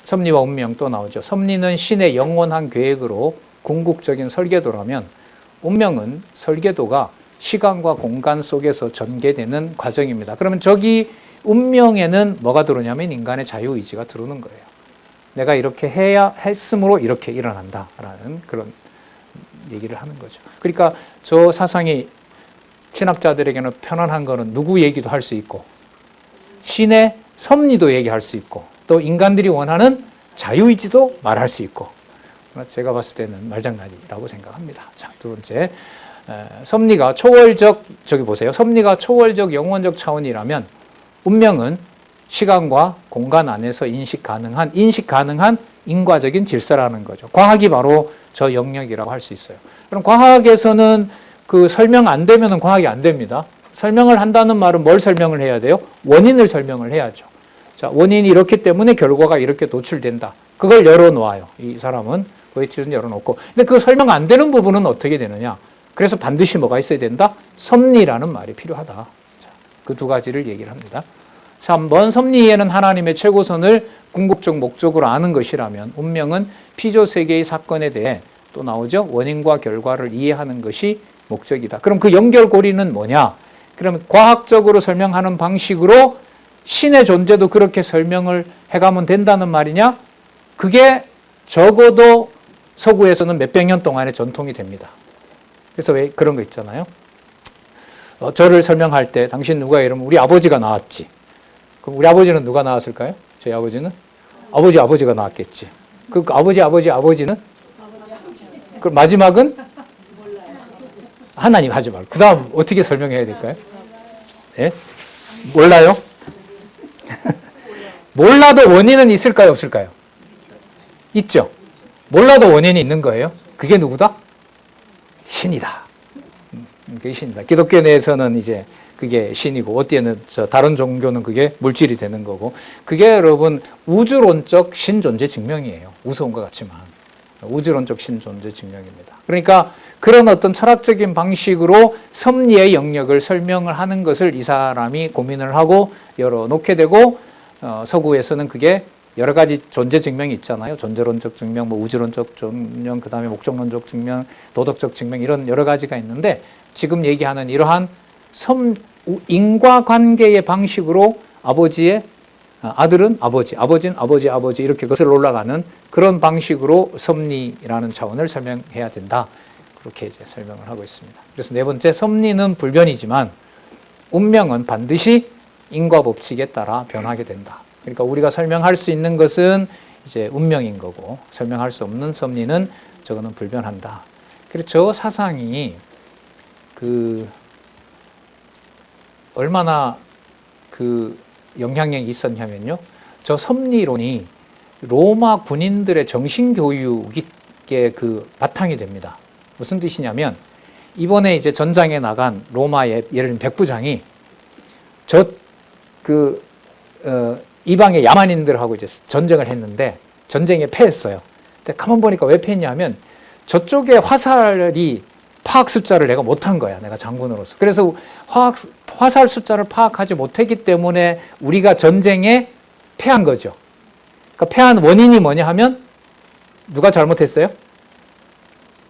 섭리와 운명 또 나오죠. 섭리는 신의 영원한 계획으로 궁극적인 설계도라면, 운명은 설계도가 시간과 공간 속에서 전개되는 과정입니다. 그러면 저기 운명에는 뭐가 들어오냐면 인간의 자유의지가 들어오는 거예요. 내가 이렇게 해야 했으므로 이렇게 일어난다라는 그런 얘기를 하는 거죠. 그러니까 저 사상이 신학자들에게는 편안한 거는 누구 얘기도 할 수 있고, 신의 섭리도 얘기할 수 있고, 또 인간들이 원하는 자유의지도 말할 수 있고, 제가 봤을 때는 말장난이라고 생각합니다. 자, 두 번째, 섭리가 초월적, 저기 보세요. 섭리가 초월적 영원적 차원이라면 운명은 시간과 공간 안에서 인식 가능한 인과적인 질서라는 거죠. 과학이 바로 저 영역이라고 할 수 있어요. 그럼 과학에서는 그 설명 안 되면은 과학이 안 됩니다. 설명을 한다는 말은 뭘 설명을 해야 돼요? 원인을 설명을 해야죠. 자, 원인이 이렇기 때문에 결과가 이렇게 도출된다. 그걸 열어놓아요. 이 사람은 보이티즈는 열어놓고. 근데 그 설명 안 되는 부분은 어떻게 되느냐? 그래서 반드시 뭐가 있어야 된다? 섭리라는 말이 필요하다. 그 두 가지를 얘기를 합니다. 3번, 섭리에는 하나님의 최고선을 궁극적 목적으로 아는 것이라면 운명은 피조세계의 사건에 대해 또 나오죠. 원인과 결과를 이해하는 것이 목적이다. 그럼 그 연결고리는 뭐냐? 그러면 과학적으로 설명하는 방식으로 신의 존재도 그렇게 설명을 해가면 된다는 말이냐? 그게 적어도 서구에서는 몇백 년 동안의 전통이 됩니다. 그래서 왜 그런 거 있잖아요. 저를 설명할 때 당신 누가 이러면 우리 아버지가 나왔지. 그럼 우리 아버지는 누가 나왔을까요? 저희 아버지는? 아버지가 나왔겠지. 그 아버지는? 그럼 마지막은? 하나님 하지 말고. 그 다음 어떻게 설명해야 될까요? 예? 몰라요? 몰라도 원인은 있을까요? 없을까요? 있죠. 몰라도 원인이 있는 거예요. 그게 누구다? 신이다. 그게 신이다. 기독교 내에서는 이제 그게 신이고, 어디에는 다른 종교는 그게 물질이 되는 거고, 그게 여러분 우주론적 신존재 증명이에요. 우스운 것 같지만 우주론적 신존재 증명입니다. 그러니까 그런 어떤 철학적인 방식으로 섭리의 영역을 설명을 하는 것을 이 사람이 고민을 하고 열어놓게 되고, 서구에서는 그게 여러 가지 존재 증명이 있잖아요. 존재론적 증명, 뭐 우주론적 증명, 그 다음에 목적론적 증명, 도덕적 증명, 이런 여러 가지가 있는데, 지금 얘기하는 이러한 인과관계의 방식으로 아버지의 아들은 아버지는 아버지 이렇게 것을 올라가는 그런 방식으로 섭리라는 차원을 설명해야 된다. 그렇게 이제 설명을 하고 있습니다. 그래서 네 번째, 섭리는 불변이지만 운명은 반드시 인과 법칙에 따라 변하게 된다. 그러니까 우리가 설명할 수 있는 것은 이제 운명인 거고, 설명할 수 없는 섭리는 저거는 불변한다. 그래서 저 사상이 얼마나 영향력이 있었냐면요. 저 섭리론이 로마 군인들의 정신교육의 바탕이 됩니다. 무슨 뜻이냐면, 이번에 이제 전장에 나간 로마의 예를 들면 백부장이 이방의 야만인들하고 이제 전쟁을 했는데 전쟁에 패했어요. 근데 가만 보니까 왜 패했냐면, 저쪽에 화살이 파악 숫자를 내가 못한 거야. 내가 장군으로서. 그래서 화살 숫자를 파악하지 못했기 때문에 우리가 전쟁에 패한 거죠. 그러니까 패한 원인이 뭐냐 하면 누가 잘못했어요?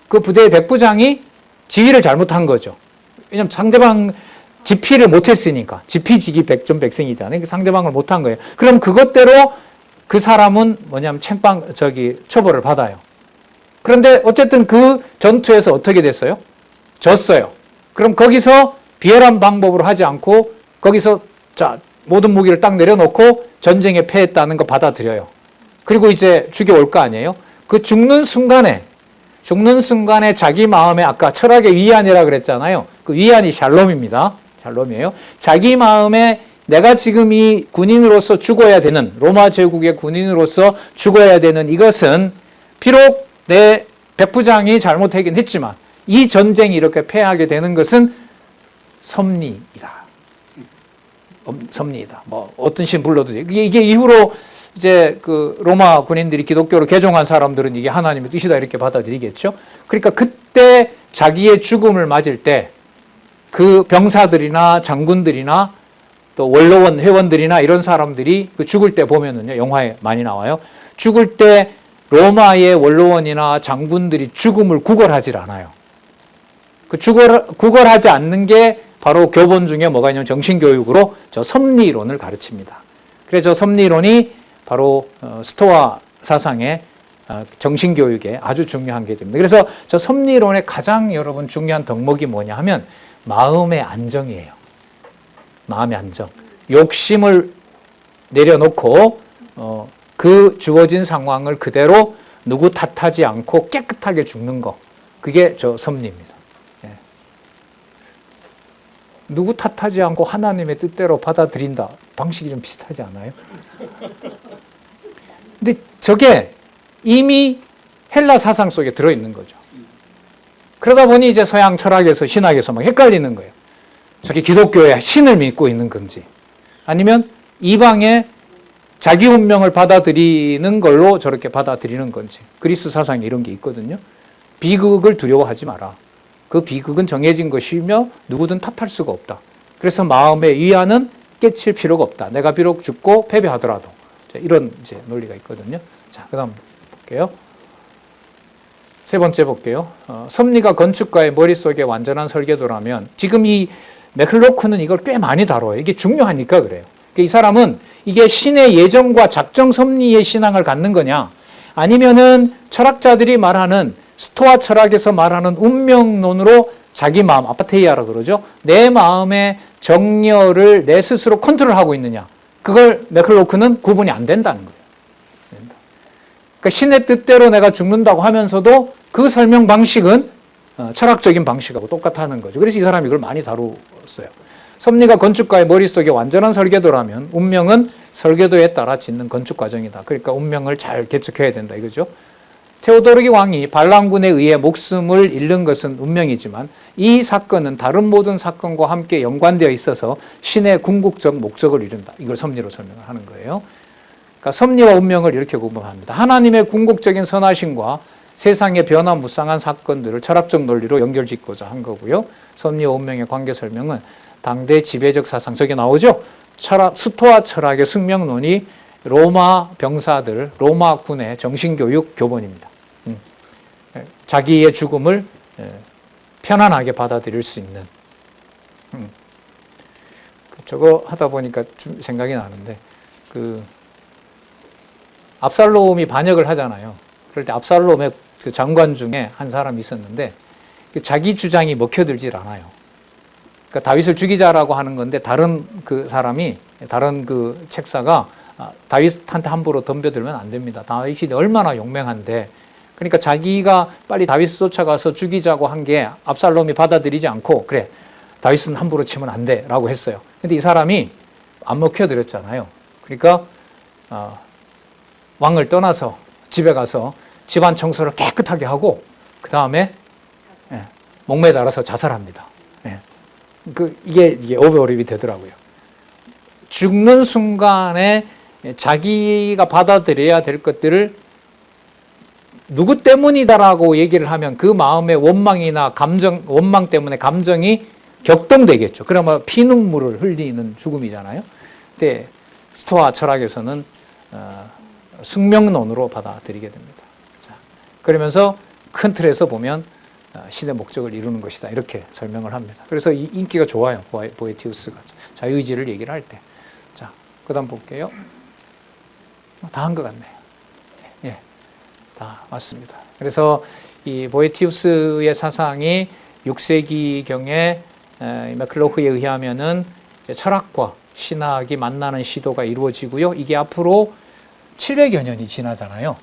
그 부대의 백부장이 지휘를 잘못한 거죠. 왜냐하면 상대방 지피를 못했으니까. 지피지기 백전백승이잖아요. 그러니까 상대방을 못한 거예요. 그럼 그것대로 그 사람은 뭐냐면 처벌을 받아요. 그런데 어쨌든 그 전투에서 어떻게 됐어요? 졌어요. 그럼 거기서 비열한 방법으로 하지 않고 거기서 모든 무기를 딱 내려놓고 전쟁에 패했다는 거 받아들여요. 그리고 이제 죽여올 거 아니에요? 그 죽는 순간에 자기 마음에, 아까 철학의 위안이라 그랬잖아요. 그 위안이 샬롬입니다. 샬롬이에요. 자기 마음에 내가 지금 이 군인으로서 죽어야 되는, 로마 제국의 군인으로서 죽어야 되는 이것은 비록 내 백부장이 잘못하긴 했지만 이 전쟁이 이렇게 패하게 되는 것은 섭리이다. 섭리이다. 뭐 어떤 신 불러도 돼. 이게 이후로 이제 그 로마 군인들이 기독교로 개종한 사람들은 이게 하나님의 뜻이다 이렇게 받아들이겠죠. 그러니까 그때 자기의 죽음을 맞을 때 그 병사들이나 장군들이나 또 원로원 회원들이나 이런 사람들이 그 죽을 때 보면은요, 영화에 많이 나와요. 죽을 때 로마의 원로원이나 장군들이 죽음을 구걸하지 않아요. 그 구걸하지 않는 게 바로 교본 중에 뭐가 있냐면 정신교육으로 저 섭리론을 가르칩니다. 그래서 저 섭리론이 바로 스토아 사상의 정신교육에 아주 중요한 게 됩니다. 그래서 저 섭리론의 가장 여러분 중요한 덕목이 뭐냐 하면 마음의 안정이에요. 마음의 안정. 욕심을 내려놓고 그 주어진 상황을 그대로 누구 탓하지 않고 깨끗하게 죽는 거. 그게 저 섭리입니다. 예. 누구 탓하지 않고 하나님의 뜻대로 받아들인다. 방식이 좀 비슷하지 않아요? 근데 저게 이미 헬라 사상 속에 들어있는 거죠. 그러다 보니 이제 서양 철학에서 신학에서 막 헷갈리는 거예요. 저게 기독교의 신을 믿고 있는 건지, 아니면 이방의 자기 운명을 받아들이는 걸로 저렇게 받아들이는 건지. 그리스 사상에 이런 게 있거든요. 비극을 두려워하지 마라. 그 비극은 정해진 것이며 누구든 탓할 수가 없다. 그래서 마음의 위안은 깨칠 필요가 없다. 내가 비록 죽고 패배하더라도. 이런 이제 논리가 있거든요. 자, 그 다음 볼게요. 세 번째 볼게요. 섭리가 건축가의 머릿속에 완전한 설계도라면, 지금 이 맥클로크는 이걸 꽤 많이 다뤄요. 이게 중요하니까 그래요. 이 사람은 이게 신의 예정과 작정 섭리의 신앙을 갖는 거냐, 아니면은 철학자들이 말하는 스토아 철학에서 말하는 운명론으로 자기 마음, 아파테이아라 그러죠. 내 마음의 정열을 내 스스로 컨트롤하고 있느냐. 그걸 매클로크는 구분이 안 된다는 거예요. 그러니까 신의 뜻대로 내가 죽는다고 하면서도 그 설명 방식은 철학적인 방식하고 똑같다는 거죠. 그래서 이 사람이 이걸 많이 다루었어요. 섭리가 건축가의 머릿속에 완전한 설계도라면 운명은 설계도에 따라 짓는 건축 과정이다. 그러니까 운명을 잘 개척해야 된다 이거죠. 테오도르기 왕이 반란군에 의해 목숨을 잃는 것은 운명이지만 이 사건은 다른 모든 사건과 함께 연관되어 있어서 신의 궁극적 목적을 이룬다. 이걸 섭리로 설명을 하는 거예요. 그러니까 섭리와 운명을 이렇게 구분합니다. 하나님의 궁극적인 선하심과 세상의 변화무쌍한 사건들을 철학적 논리로 연결짓고자 한 거고요. 섭리와 운명의 관계 설명은 당대 지배적 사상, 저게 나오죠? 스토아 철학의 숙명론이 로마 병사들, 로마 군의 정신교육 교본입니다. 자기의 죽음을 편안하게 받아들일 수 있는. 저거 하다 보니까 좀 생각이 나는데, 압살롬이 반역을 하잖아요. 그럴 때 압살롬의 그 장관 중에 한 사람이 있었는데, 자기 주장이 먹혀들질 않아요. 그러니까 다윗을 죽이자라고 하는 건데, 다른 그 사람이, 다른 그 책사가 다윗한테 함부로 덤벼들면 안 됩니다. 다윗이 얼마나 용맹한데, 그러니까 자기가 빨리 다윗을 쫓아가서 죽이자고 한 게 압살롬이 받아들이지 않고, 그래, 다윗은 함부로 치면 안 돼 라고 했어요. 근데 이 사람이 안 먹혀들었잖아요. 그러니까 왕을 떠나서 집에 가서 집안 청소를 깨끗하게 하고 그 다음에 목매달아서 자살합니다. 이게 오버랩이 되더라고요. 죽는 순간에 자기가 받아들여야 될 것들을 누구 때문이다라고 얘기를 하면 그 마음의 원망이나 원망 때문에 감정이 격동되겠죠. 그러면 피눈물을 흘리는 죽음이잖아요. 근데 스토아 철학에서는 숙명론으로 받아들이게 됩니다. 자, 그러면서 큰 틀에서 보면 신의 목적을 이루는 것이다. 이렇게 설명을 합니다. 그래서 인기가 좋아요. 보에티우스가. 자유의지를 얘기를 할 때. 자, 그 다음 볼게요. 다 한 것 같네요. 예, 다 맞습니다. 그래서 이 보에티우스의 사상이 6세기경에 매클로크에 의하면은 철학과 신학이 만나는 시도가 이루어지고요. 이게 앞으로 700여 년이 지나잖아요.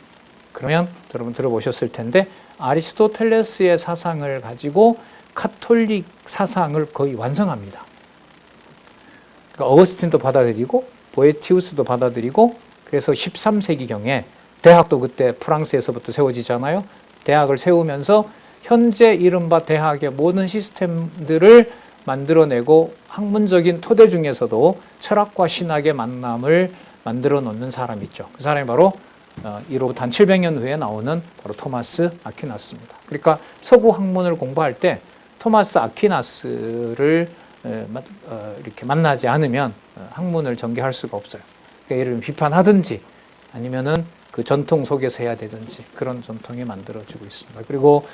그러면 여러분 들어보셨을 텐데 아리스토텔레스의 사상을 가지고 카톨릭 사상을 거의 완성합니다. 그러니까 어거스틴도 받아들이고 보에티우스도 받아들이고 그래서 13세기경에 대학도 그때 프랑스에서부터 세워지잖아요. 대학을 세우면서 현재 이른바 대학의 모든 시스템들을 만들어내고 학문적인 토대 중에서도 철학과 신학의 만남을 만들어 놓는 사람이 있죠. 그 사람이 바로 이로부터 한 700년 후에 나오는 바로 토마스 아퀴나스입니다. 그러니까 서구 학문을 공부할 때 토마스 아퀴나스를 이렇게 만나지 않으면 학문을 전개할 수가 없어요. 그러니까 예를 들면 비판하든지 아니면은 그 전통 속에서 해야 되든지 그런 전통이 만들어지고 있습니다. 그리고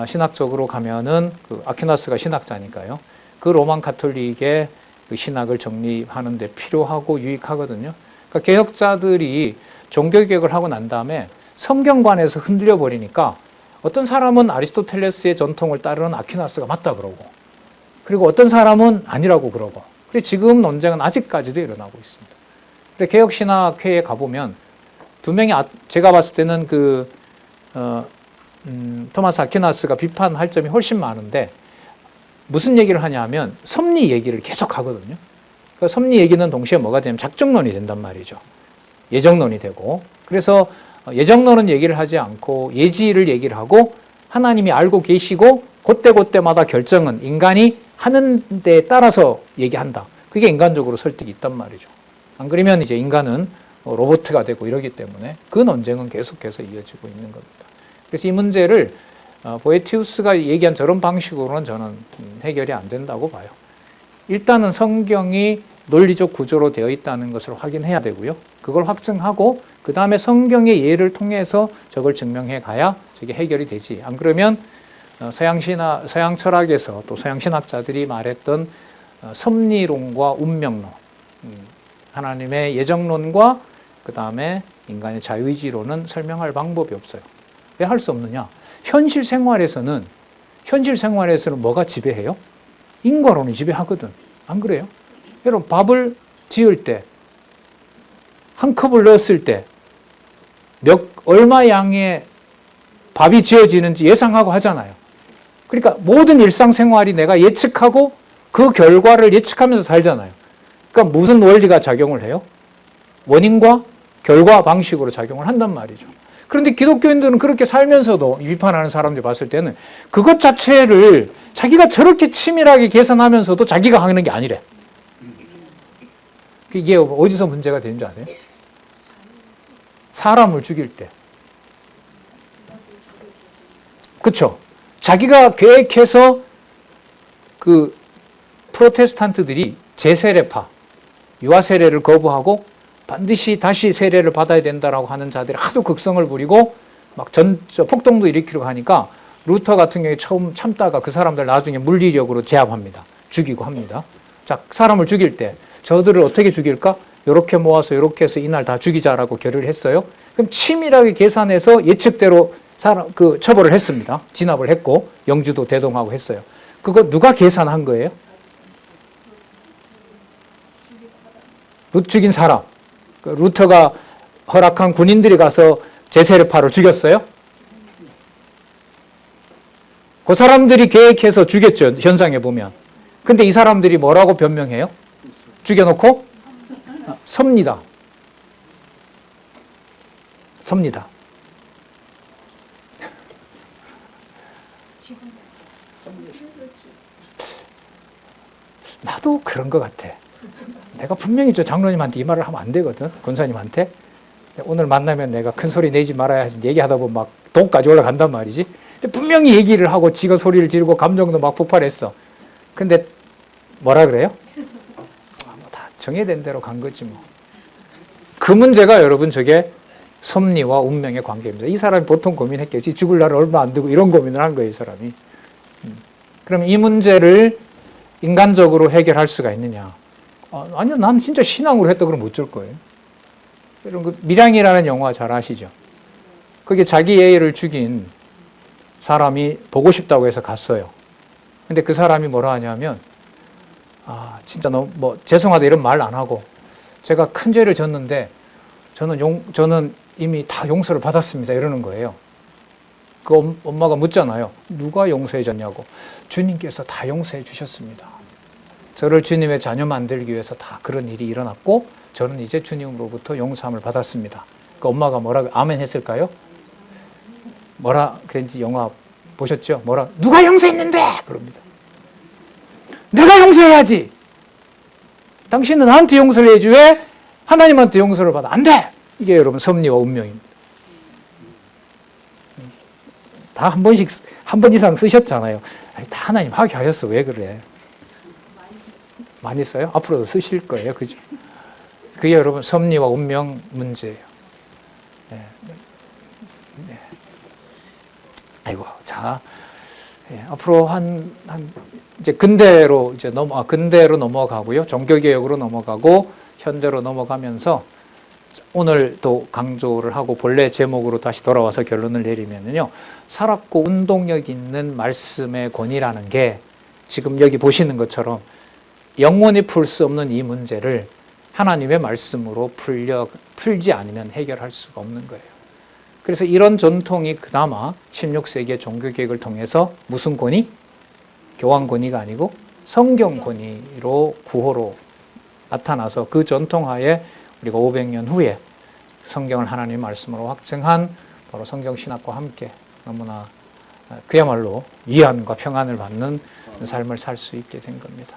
신학적으로 가면은 그 아퀴나스가 신학자니까요. 그 로만 가톨릭의 그 신학을 정립하는 데 필요하고 유익하거든요. 그러니까 개혁자들이 종교개혁을 하고 난 다음에 성경관에서 흔들려 버리니까 어떤 사람은 아리스토텔레스의 전통을 따르는 아퀴나스가 맞다 그러고 그리고 어떤 사람은 아니라고 그러고 그리고 지금 논쟁은 아직까지도 일어나고 있습니다. 근데 개혁신학회에 가보면 두 명이 제가 봤을 때는 토마스 아퀴나스가 비판할 점이 훨씬 많은데 무슨 얘기를 하냐면 섭리 얘기를 계속 하거든요. 그러니까 섭리 얘기는 동시에 뭐가 되냐면 작정론이 된단 말이죠. 예정론이 되고 그래서 예정론은 얘기를 하지 않고 예지를 얘기를 하고 하나님이 알고 계시고 그때마다 결정은 인간이 하는 데에 따라서 얘기한다. 그게 인간적으로 설득이 있단 말이죠. 안 그러면 이제 인간은 로봇가 되고 이러기 때문에 그 논쟁은 계속해서 이어지고 있는 겁니다. 그래서 이 문제를 보에티우스가 얘기한 저런 방식으로는 저는 해결이 안 된다고 봐요. 일단은 성경이 논리적 구조로 되어 있다는 것을 확인해야 되고요. 그걸 확증하고 그 다음에 성경의 예를 통해서 저걸 증명해 가야 저게 해결이 되지. 안 그러면 서양 철학에서 또 서양 신학자들이 말했던 섭리론과 운명론, 하나님의 예정론과 그 다음에 인간의 자유의지로는 설명할 방법이 없어요. 왜 할 수 없느냐? 현실 생활에서는 현실 생활에서는 뭐가 지배해요? 인과론이 지배하거든. 안 그래요? 여러분, 밥을 지을 때, 한 컵을 넣었을 때, 얼마 양의 밥이 지어지는지 예상하고 하잖아요. 그러니까 모든 일상생활이 내가 예측하고 그 결과를 예측하면서 살잖아요. 그러니까 무슨 원리가 작용을 해요? 원인과 결과 방식으로 작용을 한단 말이죠. 그런데 기독교인들은 그렇게 살면서도 비판하는 사람들이 봤을 때는 그것 자체를 자기가 저렇게 치밀하게 계산하면서도 자기가 하는 게 아니래. 이게 어디서 문제가 되는 줄 아세요? 사람을 죽일 때. 그렇죠. 자기가 계획해서 그 프로테스탄트들이 제세례파, 유아세례를 거부하고 반드시 다시 세례를 받아야 된다라고 하는 자들이 하도 극성을 부리고 막 폭동도 일으키려고 하니까 루터 같은 경우에 처음 참다가 그 사람들 나중에 물리력으로 제압합니다. 죽이고 합니다. 자, 사람을 죽일 때 저들을 어떻게 죽일까? 이렇게 모아서 이렇게 해서 이날 다 죽이자라고 결의를 했어요. 그럼 치밀하게 계산해서 예측대로 처벌을 했습니다. 진압을 했고 영주도 대동하고 했어요. 그거 누가 계산한 거예요? 죽인 사람. 루터가 허락한 군인들이 가서 제세례파를 죽였어요? 그 사람들이 계획해서 죽였죠. 현상에 보면. 근데 이 사람들이 뭐라고 변명해요? 죽여놓고 섭니다. 섭니다. 나도 그런 것 같아. 내가 분명히 저 장로님한테 이 말을 하면 안 되거든. 권사님한테. 오늘 만나면 내가 큰 소리 내지 말아야 얘기하다 보면 막 독까지 올라간단 말이지. 근데 분명히 얘기를 하고 지가 소리를 지르고 감정도 막 폭발했어. 근데 뭐라 그래요? 다 정해된 대로 간 거지 뭐. 그 문제가 여러분 저게 섭리와 운명의 관계입니다. 이 사람이 보통 고민했겠지. 죽을 날 얼마 안 되고 이런 고민을 한 거예요, 이 사람이. 그럼 이 문제를 인간적으로 해결할 수가 있느냐? 아니요, 난 진짜 신앙으로 했다 그러면 어쩔 거예요. 여러분, 밀양이라는 영화 잘 아시죠? 거기에 자기 애를 죽인 사람이 보고 싶다고 해서 갔어요. 근데 그 사람이 뭐라 하냐면, 진짜 너무, 죄송하다 이런 말 안 하고, 제가 큰 죄를 졌는데, 저는 이미 다 용서를 받았습니다. 이러는 거예요. 그 엄마가 묻잖아요. 누가 용서해 줬냐고. 주님께서 다 용서해 주셨습니다. 저를 주님의 자녀 만들기 위해서 다 그런 일이 일어났고 저는 이제 주님으로부터 용서함을 받았습니다. 그 엄마가 뭐라고 아멘 했을까요? 뭐라 그랬는지 영화 보셨죠? 누가 용서했는데? 그럽니다. 내가 용서해야지. 당신은 나한테 용서를 해야지 왜 하나님한테 용서를 받아? 안 돼! 이게 여러분 섭리와 운명입니다. 다 한 번 이상 쓰셨잖아요. 아니, 다 하나님 하게 하셨어. 왜 그래? 많이 써요? 앞으로도 쓰실 거예요. 그죠? 그게 여러분 섭리와 운명 문제예요. 네. 네. 아이고, 자, 앞으로 이제 근대로 넘어가고요. 종교개혁으로 넘어가고 현대로 넘어가면서 오늘 또 강조를 하고 본래 제목으로 다시 돌아와서 결론을 내리면요. 살았고 운동력 있는 말씀의 권위라는 게 지금 여기 보시는 것처럼 영원히 풀 수 없는 이 문제를 하나님의 말씀으로 풀지 않으면 해결할 수가 없는 거예요. 그래서 이런 전통이 그나마 16세기의 종교개혁을 통해서 무슨 권위? 교황 권위가 아니고 성경 권위로 구호로 나타나서 그 전통하에 우리가 500년 후에 성경을 하나님의 말씀으로 확증한 바로 성경신학과 함께 너무나 그야말로 위안과 평안을 받는 삶을 살 수 있게 된 겁니다.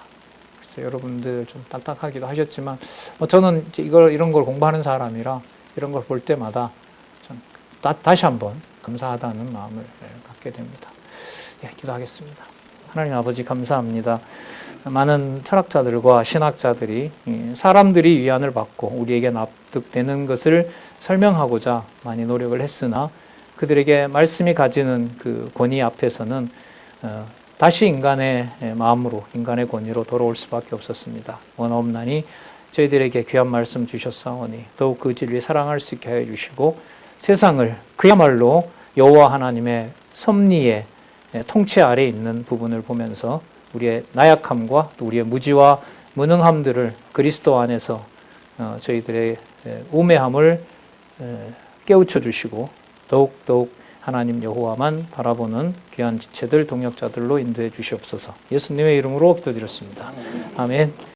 그래서 여러분들 좀 딱딱하기도 하셨지만 저는 이제 이런 걸 공부하는 사람이라 이런 걸 볼 때마다 좀 다시 한번 감사하다는 마음을 갖게 됩니다. 기도하겠습니다. 하나님 아버지 감사합니다. 많은 철학자들과 신학자들이 사람들이 위안을 받고 우리에게 납득되는 것을 설명하고자 많이 노력을 했으나 그들에게 말씀이 가지는 그 권위 앞에서는 다시 인간의 마음으로 인간의 권위로 돌아올 수밖에 없었습니다. 원없나니 저희들에게 귀한 말씀 주셨사오니 더욱 그 진리 사랑할 수 있게 하여 주시고 세상을 그야말로 여호와 하나님의 섭리의 통치 아래 있는 부분을 보면서 우리의 나약함과 또 우리의 무지와 무능함들을 그리스도 안에서 저희들의 우매함을 깨우쳐 주시고 더욱더욱 하나님 여호와만 바라보는 귀한 지체들 동역자들로 인도해 주시옵소서. 예수님의 이름으로 기도드렸습니다. 아멘.